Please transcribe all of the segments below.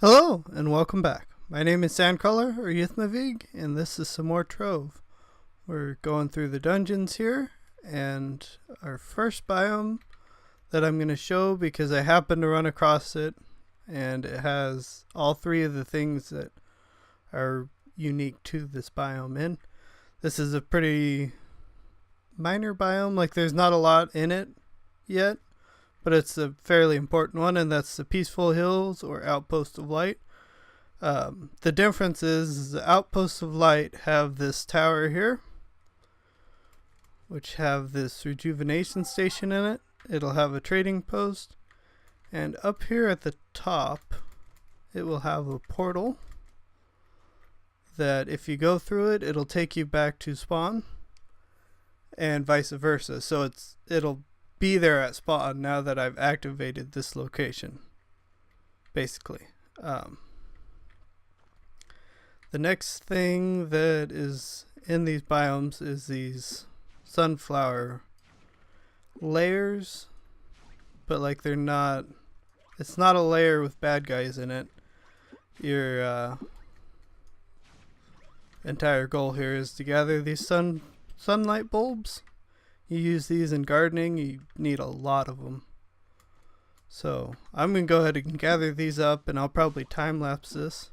Hello and welcome back. My name is Sandcrawler or Ythmevge, and this is some more Trove. We're going through the dungeons here, and our first biome that I'm going to show because I happened to run across it, and it has all three of the things that are unique to this biome in. This is a pretty minor biome, like there's not a lot in it yet, but it's a fairly important one, and that's the Peaceful Hills or Outpost of Light. The difference is the Outposts of Light have this tower here, which have this rejuvenation station in it. It'll have a trading post, and up here at the top it will have a portal that if you go through it, it'll take you back to spawn, and vice versa. So it'll be there at spawn now that I've activated this location, basically. The next thing that is in these biomes is these sunflower layers, but like they're not, it's not a layer with bad guys in it. Your entire goal here is to gather these sunlight bulbs. You use these in gardening, you need a lot of them. So I'm going to go ahead and gather these up, and I'll probably time lapse this.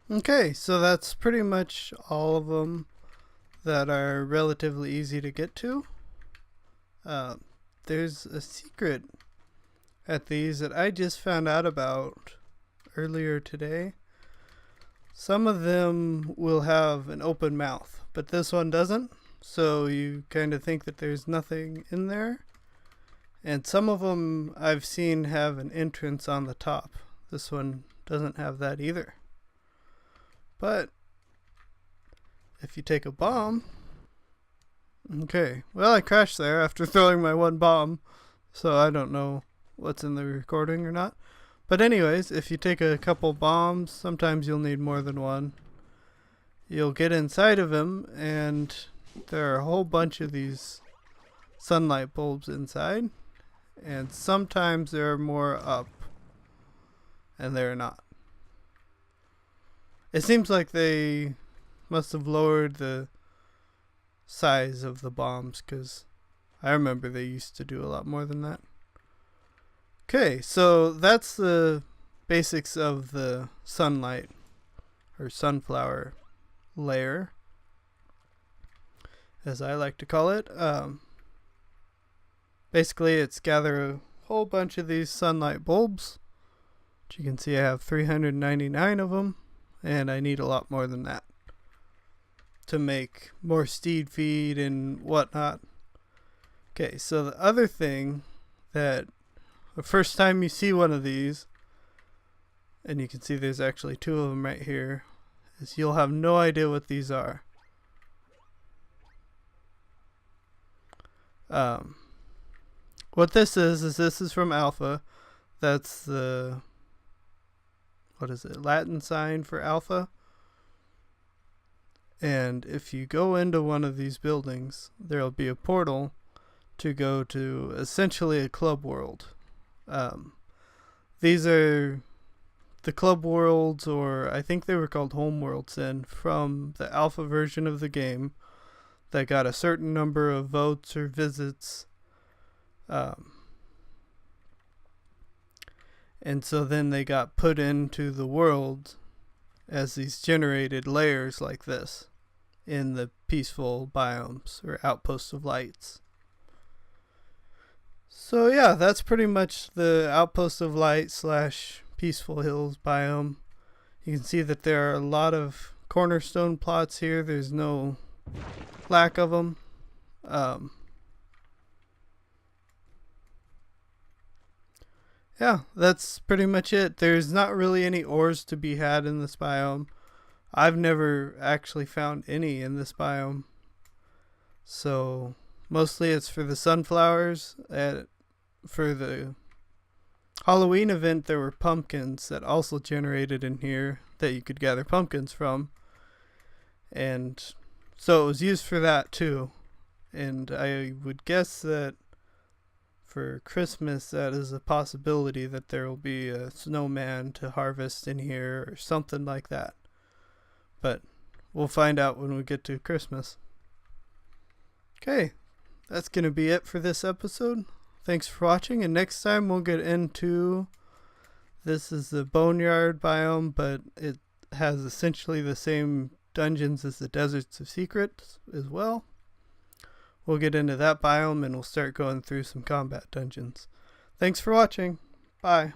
Okay, so that's pretty much all of them that are relatively easy to get to. There's a secret at these that I just found out about earlier today. Some of them will have an open mouth, but this one doesn't, so you kind of think that there's nothing in there. And some of them I've seen have an entrance on the top. This one doesn't have that either. But if you take a bomb, okay, well, I crashed there after throwing my one bomb, so I don't know what's in the recording or not. But anyways, if you take a couple bombs, sometimes you'll need more than one. You'll get inside of him, and there are a whole bunch of these sunlight bulbs inside, and sometimes there are more up, and they're not. It seems like they must have lowered the size of the bombs, because I remember they used to do a lot more than that. Okay, so that's the basics of the sunlight or sunflower layer, as I like to call it. Basically, it's gather a whole bunch of these sunlight bulbs, which you can see I have 399 of them. And I need a lot more than that to make more steed feed and whatnot. Okay, so the other thing that the first time you see one of these, and you can see there's actually two of them right here, is you'll have no idea what these are. What this is this is from Alpha. That's the, what is it, Latin sign for alpha. And if you go into one of these buildings, there'll be a portal to go to essentially a club world. These are the club worlds, or I think they were called home worlds then, from the alpha version of the game that got a certain number of votes or visits. And so then they got put into the world as these generated layers like this in the peaceful biomes or outposts of lights. So yeah, that's pretty much the Outpost of Light / Peaceful Hills biome. You can see that there are a lot of cornerstone plots here. There's no lack of them. Yeah, that's pretty much it. There's not really any ores to be had in this biome. I've never actually found any in this biome. So mostly it's for the sunflowers. For the Halloween event, there were pumpkins that also generated in here that you could gather pumpkins from. And so it was used for that too. And I would guess that for Christmas, that is a possibility that there will be a snowman to harvest in here or something like that. But we'll find out when we get to Christmas. Okay, that's going to be it for this episode. Thanks for watching, and next time we'll get into... This is the Boneyard biome, but it has essentially the same dungeons as the Deserts of Secrets as well. We'll get into that biome and we'll start going through some combat dungeons. Thanks for watching. Bye.